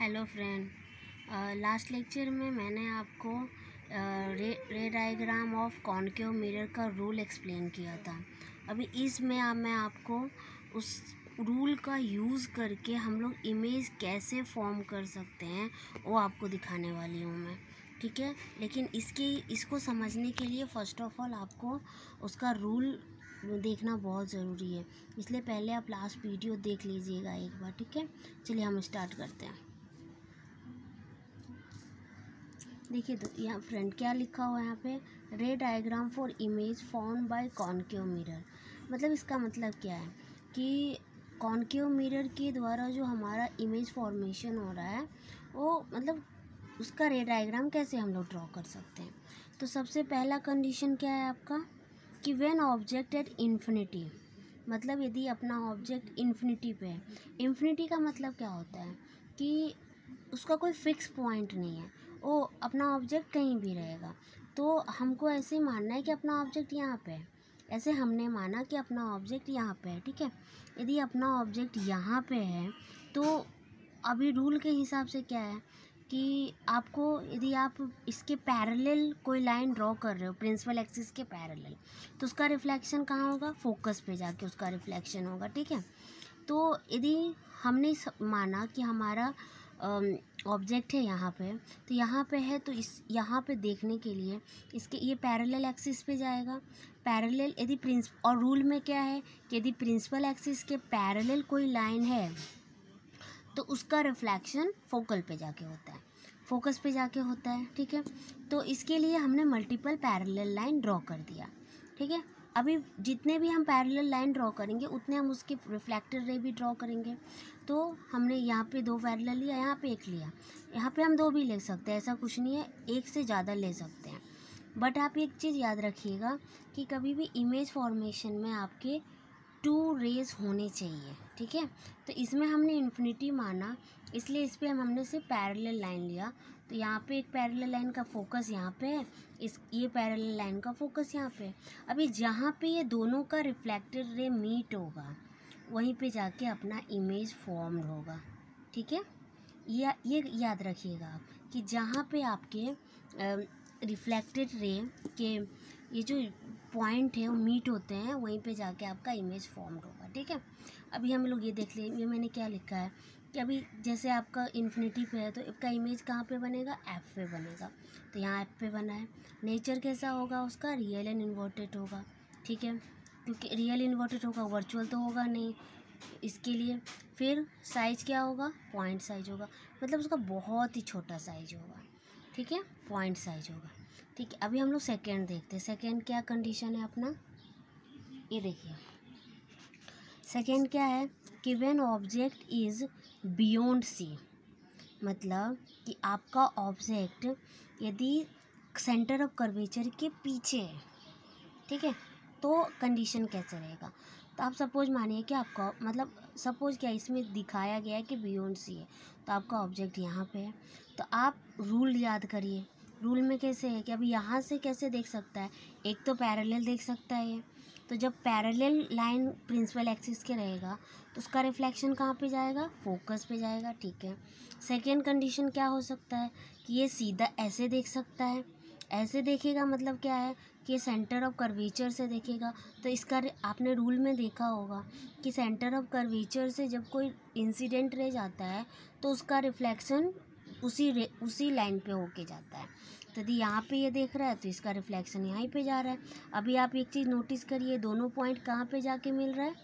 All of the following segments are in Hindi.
हेलो फ्रेंड, लास्ट लेक्चर में मैंने आपको रे डायग्राम ऑफ कॉनकेव मिरर का रूल एक्सप्लेन किया था। अभी इसमें मैं आपको उस रूल का यूज़ करके हम लोग इमेज कैसे फॉर्म कर सकते हैं वो आपको दिखाने वाली हूँ मैं, ठीक है। लेकिन इसको समझने के लिए फ़र्स्ट ऑफ ऑल आपको उसका रूल देखना बहुत ज़रूरी है, इसलिए पहले आप लास्ट वीडियो देख लीजिएगा एक बार, ठीक है। चलिए हम स्टार्ट करते हैं। देखिए तो यहाँ फ्रेंड क्या लिखा हुआ है यहाँ पे, रे diagram for image form by concave mirror. मतलब इसका मतलब क्या है कि कॉनकेव मिरर के द्वारा जो हमारा इमेज फॉर्मेशन हो रहा है वो मतलब उसका रे डायग्राम कैसे हम लोग ड्रॉ कर सकते हैं। तो सबसे पहला कंडीशन क्या है आपका कि व्हेन ऑब्जेक्ट एट इन्फिनिटी, मतलब यदि अपना ऑब्जेक्ट इन्फिनिटी पे है। इन्फिनिटी का मतलब क्या होता है कि उसका कोई फिक्स पॉइंट नहीं है, वो अपना ऑब्जेक्ट कहीं भी रहेगा। तो हमको ऐसे मानना है कि अपना ऑब्जेक्ट यहाँ पे है, ऐसे हमने माना कि अपना ऑब्जेक्ट यहाँ पे है, ठीक है। यदि अपना ऑब्जेक्ट यहाँ पे है तो अभी रूल के हिसाब से क्या है कि आपको यदि आप इसके पैरेलल कोई लाइन ड्रॉ कर रहे हो प्रिंसिपल एक्सिस के पैरेलल, तो उसका रिफ्लेक्शन कहाँ होगा, फोकस पे जाके उसका रिफ्लेक्शन होगा, ठीक है। तो यदि हमने माना कि हमारा ऑब्जेक्ट है यहाँ पे, तो यहाँ पे है तो इस यहाँ पे देखने के लिए इसके ये पैरेलल एक्सिस पे जाएगा। पैरेलल यदि और रूल में क्या है कि यदि प्रिंसिपल एक्सिस के पैरेलल कोई लाइन है तो उसका रिफ्लेक्शन फोकल पे जाके होता है, फोकस पे जाके होता है, ठीक है। तो इसके लिए हमने मल्टीपल पैरेलल लाइन ड्रॉ कर दिया, ठीक है। अभी जितने भी हम पैरेलल लाइन ड्रॉ करेंगे उतने हम उसके रिफ्लेक्टेड रे भी ड्रॉ करेंगे। तो हमने यहाँ पे 2 पैरेलल लिया, यहाँ पे 1 लिया, यहाँ पे हम 2 भी ले सकते हैं, ऐसा कुछ नहीं है, 1 से ज़्यादा ले सकते हैं। बट आप एक चीज़ याद रखिएगा कि कभी भी इमेज फॉर्मेशन में आपके 2 रेज होने चाहिए, ठीक है। तो इसमें हमने इन्फिनिटी माना, इसलिए इस पर हमने सिर्फ पैरेलल लाइन लिया। तो यहाँ पे एक पैरेलल लाइन का फोकस यहाँ पे है, ये पैरेलल लाइन का फोकस यहाँ पे है। अभी जहाँ पे ये दोनों का रिफ्लेक्टेड रे मीट होगा वहीं पे जाके अपना इमेज फॉर्म होगा, ठीक है। ये याद रखिएगा आप कि जहाँ पे आपके रिफ्लेक्टेड रे के ये जो पॉइंट है वो मीट होते हैं वहीं पे जाके आपका इमेज फॉर्म होगा, ठीक है। अभी हम लोग ये देख लें, ये मैंने क्या लिखा है कि अभी जैसे आपका इन्फिनिटी पे है तो इसका इमेज कहाँ पे बनेगा, एफ पे बनेगा। तो यहाँ एफ पे बना है, नेचर कैसा होगा उसका, रियल एंड इन्वर्टेड होगा, ठीक है। क्योंकि रियल इन्वर्टेड होगा, वर्चुअल तो होगा नहीं इसके लिए। फिर साइज क्या होगा, पॉइंट साइज होगा, मतलब उसका बहुत ही छोटा साइज होगा, ठीक है, पॉइंट साइज होगा, ठीक है। अभी हम लोग सेकेंड देखते हैं, सेकेंड क्या कंडीशन है अपना, ये देखिए सेकेंड क्या है कि when object is beyond C, मतलब कि आपका ऑब्जेक्ट यदि सेंटर ऑफ कर्वेचर के पीछे है, ठीक है, तो कंडीशन कैसे रहेगा। तो आप सपोज मानिए कि आपका मतलब सपोज क्या इसमें दिखाया गया है कि बियॉन्ड सी है, तो आपका ऑब्जेक्ट यहाँ पे है। तो आप रूल याद करिए, रूल में कैसे है कि अभी यहाँ से कैसे देख सकता है, एक तो पैरेलल देख सकता है ये। तो जब पैरेलल लाइन प्रिंसिपल एक्सिस के रहेगा तो उसका रिफ्लेक्शन कहाँ पे जाएगा, फोकस पे जाएगा, ठीक है। सेकेंड कंडीशन क्या हो सकता है कि ये सीधा ऐसे देख सकता है, ऐसे देखेगा मतलब क्या है कि सेंटर ऑफ कर्वेचर से देखेगा। तो इसका आपने रूल में देखा होगा कि सेंटर ऑफ कर्वेचर से जब कोई इंसिडेंट रे जाता है तो उसका रिफ्लेक्शन उसी लाइन पे होके जाता है। तो यदि यहाँ पे ये देख रहा है तो इसका रिफ्लेक्शन यहाँ पे जा रहा है। अभी आप एक चीज़ नोटिस करिए, दोनों पॉइंट कहाँ पे जाके मिल रहा है,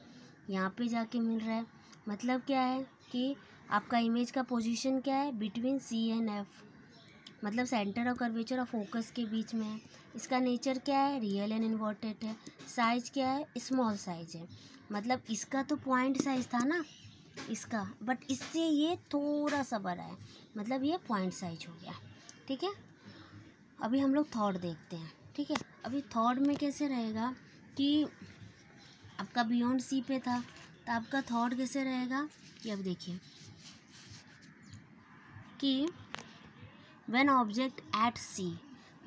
यहाँ पे जाके मिल रहा है। मतलब क्या है कि आपका इमेज का पोजीशन क्या है, बिटवीन सी एंड एफ, मतलब सेंटर ऑफ कर्वेचर और फोकस के बीच में है। इसका नेचर क्या है, रियल एंड इन्वर्टेड है। साइज क्या है, स्मॉल साइज है, मतलब इसका तो पॉइंट साइज था ना इसका, बट इससे ये थोड़ा सा बड़ा है, मतलब ये पॉइंट साइज हो गया, ठीक है। अभी हम लोग थर्ड देखते हैं, ठीक है। अभी थर्ड में कैसे रहेगा कि आपका बियॉन्ड सी पे था, तो आपका थर्ड कैसे रहेगा कि अब देखिए कि व्हेन ऑब्जेक्ट एट सी,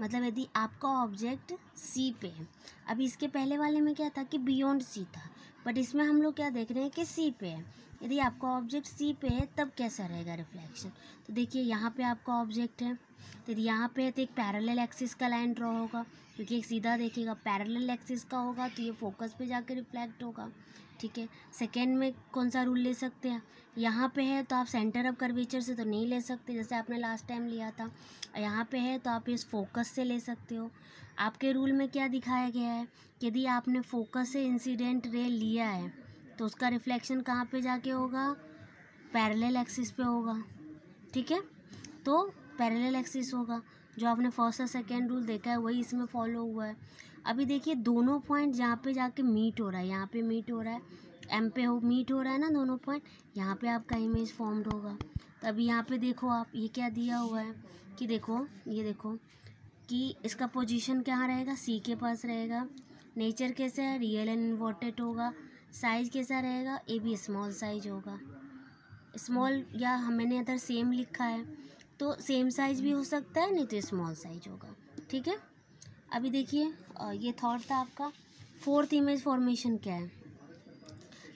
मतलब यदि आपका ऑब्जेक्ट सी पे है। अभी इसके पहले वाले में क्या था कि बियॉन्ड सी था, बट इसमें हम लोग क्या देख रहे हैं कि सी पे है। यदि आपका ऑब्जेक्ट सी पे है तब कैसा रहेगा रिफ्लेक्शन। तो देखिए यहाँ पे आपका ऑब्जेक्ट है, तो यदि यहाँ पे है तो एक पैरेलल एक्सिस का लाइन ड्रॉ होगा, क्योंकि एक सीधा देखेगा, पैरेलल एक्सिस का होगा तो ये फोकस पे जाकर रिफ्लेक्ट होगा। ठीक है, सेकेंड में कौन सा रूल ले सकते हैं, यहाँ पे है तो आप सेंटर ऑफ कर्वेचर से तो नहीं ले सकते जैसे आपने लास्ट टाइम लिया था, यहाँ पे है तो आप इस फोकस से ले सकते हो। आपके रूल में क्या दिखाया गया है, यदि आपने फोकस से इंसिडेंट रे लिया है तो उसका रिफ्लेक्शन कहाँ पे जाके होगा, पैरेलल एक्सिस पे होगा। ठीक है, तो पैरेलल एक्सिस होगा, जो आपने फर्स्ट और सेकेंड रूल देखा है वही इसमें फॉलो हुआ है। अभी देखिए दोनों पॉइंट जहाँ पे जाके मीट हो रहा है, यहाँ पे मीट हो रहा है, एम पे हो मीट हो रहा है ना दोनों पॉइंट, यहाँ पे आपका इमेज फॉर्म्ड होगा। तो अभी यहाँ पे देखो आप, ये क्या दिया हुआ है कि देखो, ये देखो कि इसका पोजीशन कहाँ रहेगा, सी के पास रहेगा, नेचर कैसा है, रियल एंड इन्वर्टेड होगा, साइज कैसा रहेगा, ए भी स्मॉल साइज होगा। स्मॉल या मैंने अगर सेम लिखा है तो सेम साइज भी हो सकता है, नहीं तो स्मॉल साइज होगा। ठीक है, अभी देखिए ये थॉट था आपका। फोर्थ इमेज फॉर्मेशन क्या है,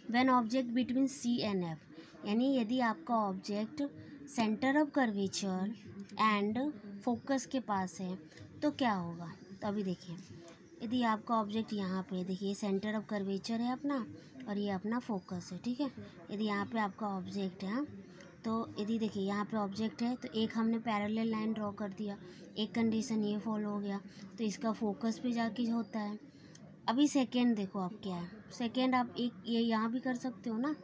when object between C and F, यानी यदि आपका object centre of curvature and focus के पास है तो क्या होगा। तो अभी देखिए, यदि आपका ऑब्जेक्ट यहाँ पे, देखिए सेंटर ऑफ कर्वेचर है अपना और ये अपना फोकस है। ठीक है, यदि यहाँ पे आपका ऑब्जेक्ट है तो यदि देखिए यहाँ पे ऑब्जेक्ट है तो एक हमने पैरेलल लाइन ड्रॉ कर दिया, एक कंडीशन ये फॉलो हो गया तो इसका फोकस पे जाके होता है। अभी सेकेंड देखो आप क्या है, सेकेंड आप एक ये यहाँ भी कर सकते हो ना,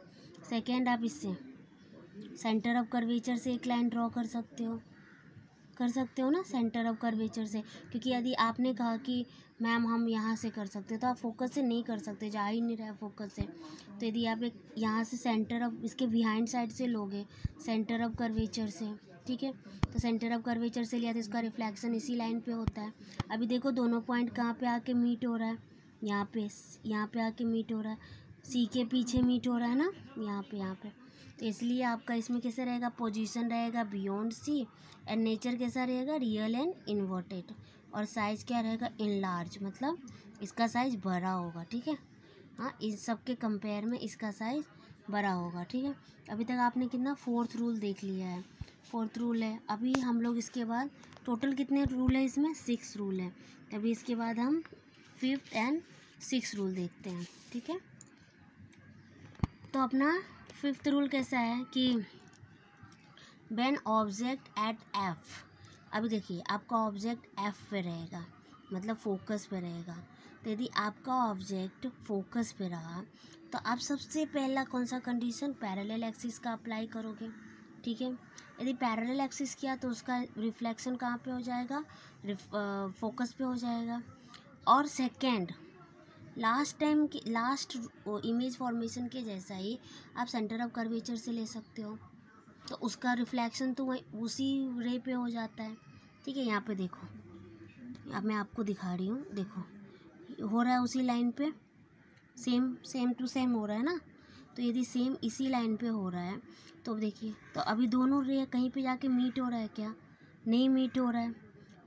सेकेंड आप इससे सेंटर ऑफ कर्वेचर से एक लाइन ड्रॉ कर सकते हो ना, सेंटर ऑफ कर्वेचर से, क्योंकि यदि आपने कहा कि मैम हम यहाँ से कर सकते तो आप फोकस से नहीं कर सकते, जा ही नहीं रहा फोकस से। तो यदि आप एक यहाँ से सेंटर ऑफ इसके बिहाइंड साइड से लोगे, सेंटर ऑफ कर्वेचर से, ठीक है, तो सेंटर ऑफ कर्वेचर से लिया तो इसका रिफ्लेक्शन इसी लाइन पे होता है। अभी देखो दोनों पॉइंट कहाँ पे आके मीट हो रहा है, यहाँ पे आके मीट हो रहा है, सी के पीछे मीट हो रहा है ना, यहाँ पे। तो इसलिए आपका इसमें कैसे रहेगा, पोजीशन रहेगा बियॉन्ड सी, एंड नेचर कैसा रहेगा, रियल एंड इन्वर्टेड, और साइज़ क्या रहेगा, इनलार्ज, मतलब इसका साइज़ बड़ा होगा। ठीक है, हाँ, इस सब के कंपेयर में इसका साइज़ बड़ा होगा। ठीक है, अभी तक आपने कितना फोर्थ रूल देख लिया है, फोर्थ रूल है। अभी हम लोग इसके बाद टोटल कितने रूल है इसमें, 6 रूल है। अभी इसके बाद हम 5th एंड 6th रूल देखते हैं। ठीक है, तो अपना 5th रूल कैसा है कि व्हेन ऑब्जेक्ट एट एफ, अभी देखिए आपका ऑब्जेक्ट एफ पे रहेगा, मतलब फोकस पे रहेगा। तो यदि आपका ऑब्जेक्ट फोकस पे रहा तो आप सबसे पहला कौन सा कंडीशन, पैरेलल एक्सिस का अप्लाई करोगे। ठीक है, यदि पैरेलल एक्सिस किया तो उसका रिफ्लेक्शन कहाँ पे हो जाएगा, फोकस पे हो जाएगा। और सेकेंड लास्ट टाइम की लास्ट इमेज फॉर्मेशन के जैसा ही आप सेंटर ऑफ कर्वेचर से ले सकते हो, तो उसका रिफ्लेक्शन तो वही उसी रे पे हो जाता है। ठीक है, यहाँ पे देखो, अब मैं आपको दिखा रही हूँ, देखो हो रहा है उसी लाइन पे, सेम टू सेम हो रहा है ना। तो यदि सेम इसी लाइन पे हो रहा है तो देखिए, तो अभी दोनों रे कहीं पे जाके मीट हो रहा है क्या, नहीं मीट हो रहा है।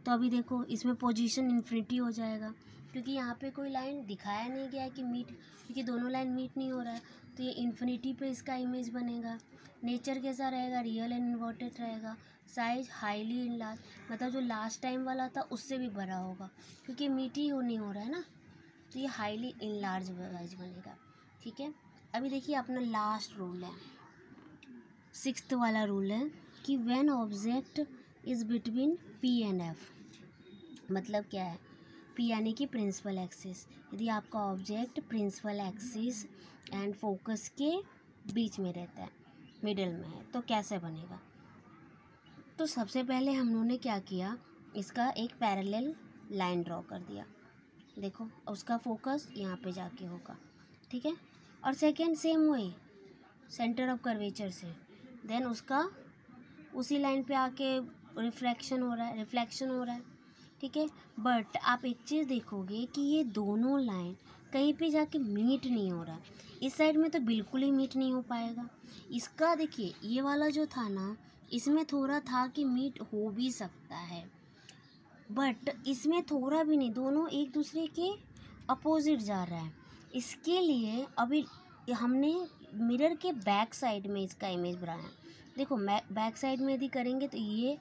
तो अभी देखो इसमें पोजीशन इन्फिनिटी हो जाएगा, क्योंकि यहाँ पे कोई लाइन दिखाया नहीं गया है कि मीट, क्योंकि दोनों लाइन मीट नहीं हो रहा है, तो ये इन्फिनिटी पे इसका इमेज बनेगा। नेचर कैसा रहेगा, रियल एंड इन्वर्टेड रहेगा, साइज हाईली इनलार्ज, मतलब जो लास्ट टाइम वाला था उससे भी बड़ा होगा, क्योंकि मीट ही नहीं हो रहा है ना, तो ये हाईली इनलार्ज साइज बनेगा। ठीक है, अभी देखिए अपना लास्ट रूल है, 6th वाला रूल है कि when object is between P and F, मतलब क्या है, पी यानी कि प्रिंसिपल एक्सिस, यदि आपका object principal axis and focus के बीच में रहता है, मिडिल में है, तो कैसे बनेगा। तो सबसे पहले हम लोगों ने क्या किया, इसका एक पैरेलल लाइन ड्रॉ कर दिया, देखो उसका फोकस यहाँ पे जाके होगा। ठीक है, और सेकेंड सेम वही सेंटर ऑफ कर्वेचर से, देन उसका उसी लाइन पे आके रिफ्लेक्शन हो रहा है। ठीक है, बट आप एक चीज़ देखोगे कि ये दोनों लाइन कहीं पे जाके मीट नहीं हो रहा है, इस साइड में तो बिल्कुल ही मीट नहीं हो पाएगा। इसका देखिए ये वाला जो था ना, इसमें थोड़ा था कि मीट हो भी सकता है, बट इसमें थोड़ा भी नहीं, दोनों एक दूसरे के अपोजिट जा रहा है। इसके लिए अभी हमने मिरर के बैक साइड में इसका इमेज बना है। देखो बैक साइड में यदि करेंगे तो ये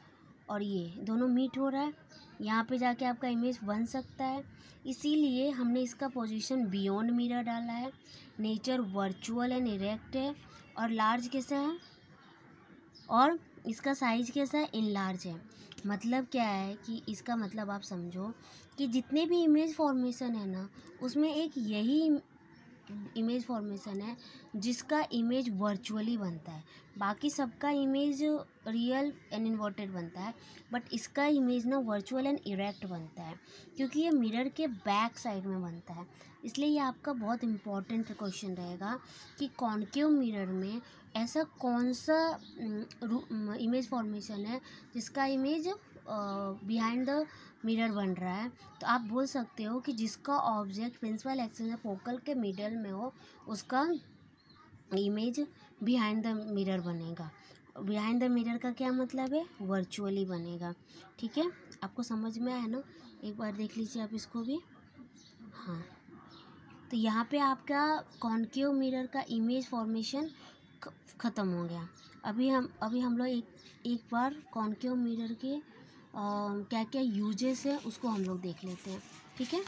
और ये दोनों मीट हो रहा है, यहाँ पे जाके आपका इमेज बन सकता है। इसीलिए हमने इसका पोजीशन बियॉन्ड मिरर डाला है। नेचर वर्चुअल एंड इरेक्ट है और लार्ज कैसा है, और इसका साइज कैसा है, इनलार्ज है। मतलब क्या है कि इसका मतलब आप समझो कि जितने भी इमेज फॉर्मेशन है ना, उसमें एक यही इमेज फॉर्मेशन है जिसका इमेज वर्चुअली बनता है। बाकी सबका इमेज रियल एंड इन्वर्टेड बनता है, बट इसका इमेज ना वर्चुअल एंड इरेक्ट बनता है, क्योंकि ये मिरर के बैक साइड में बनता है। इसलिए ये आपका बहुत इम्पॉर्टेंट क्वेश्चन रहेगा कि कॉन्केव मिरर में ऐसा कौन सा इमेज फॉर्मेशन है जिसका इमेज बिहाइंड द मिरर बन रहा है। तो आप बोल सकते हो कि जिसका ऑब्जेक्ट प्रिंसिपल एक्सिस या फोकल के मिडल में हो, उसका इमेज बिहाइंड द मिरर बनेगा। बिहाइंड द मिरर का क्या मतलब है, वर्चुअली बनेगा। ठीक है, आपको समझ में आया ना? एक बार देख लीजिए आप इसको भी। हाँ, तो यहाँ पे आपका कॉन्केव मिरर का इमेज फॉर्मेशन ख़त्म हो गया। अभी हम लोग एक बार कॉन्केव मिरर के क्या क्या यूजेस है उसको हम लोग देख लेते हैं। ठीक है,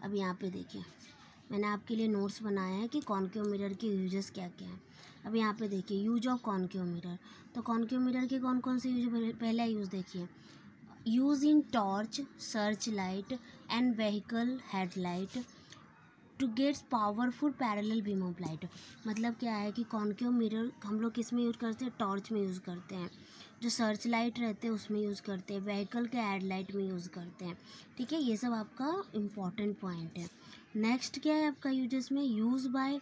अब यहाँ पे देखिए, मैंने आपके लिए नोट्स बनाया है कि कॉन्केव मिरर के यूजेस क्या क्या हैं। अब यहाँ पे देखिए यूज ऑफ कॉन्केव मिरर। तो कॉन्केव मिरर के कौन कौन से यूज, पहला यूज़ देखिए, use in torch, search light and vehicle headlight to gets powerful parallel beam of light. मतलब क्या है कि कॉन्केव मिरर हम लोग किस में यूज़ करते हैं, टॉर्च में यूज़ करते हैं, जो सर्च लाइट रहते हैं उसमें यूज़ करते हैं, व्हीकल के हेडलाइट में यूज़ करते हैं। ठीक है, ये सब आपका इम्पॉर्टेंट पॉइंट है। नेक्स्ट क्या है आपका यूजेस में, use by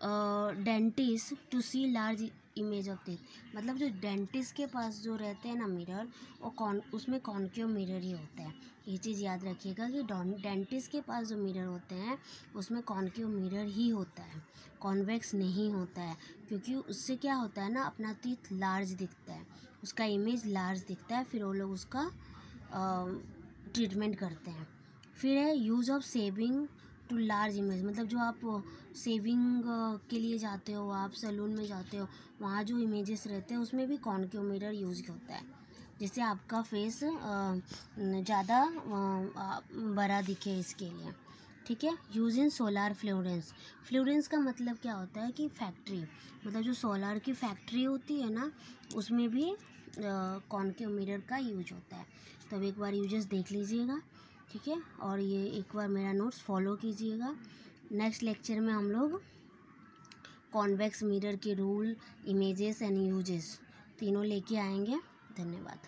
dentist to see large image of teeth. मतलब जो डेंटिस्ट के पास जो रहते हैं ना मिरर, वो उसमें कॉन्केव मिरर ही होता है। ये चीज़ याद रखिएगा कि डेंटिस्ट के पास जो मिरर होते हैं उसमें कॉन्केव मिरर ही होता है, कॉन्वेक्स नहीं होता है। क्योंकि उससे क्या होता है ना, अपना टीथ लार्ज दिखता है, उसका इमेज लार्ज दिखता है, फिर वो लोग उसका ट्रीटमेंट करते हैं। फिर है use of shaving to large image. मतलब जो आप सेविंग के लिए जाते हो, आप सैलून में जाते हो, वहाँ जो इमेजेस रहते हैं उसमें भी कॉन्केव मिरर यूज़ होता है, जिससे आपका फेस ज़्यादा बड़ा दिखे इसके लिए। ठीक है, use in solar Florence. Florence का मतलब क्या होता है कि फैक्ट्री, मतलब जो सोलार की फैक्ट्री होती है ना, उसमें भी कॉन्केव मिरर का यूज होता है। तो अब एक बार यूजेस देख लीजिएगा। ठीक है, और ये एक बार मेरा नोट्स फॉलो कीजिएगा। नेक्स्ट लेक्चर में हम लोग कॉन्वेक्स मिरर के रूल, इमेजेस एंड यूजेस तीनों लेके आएंगे। धन्यवाद।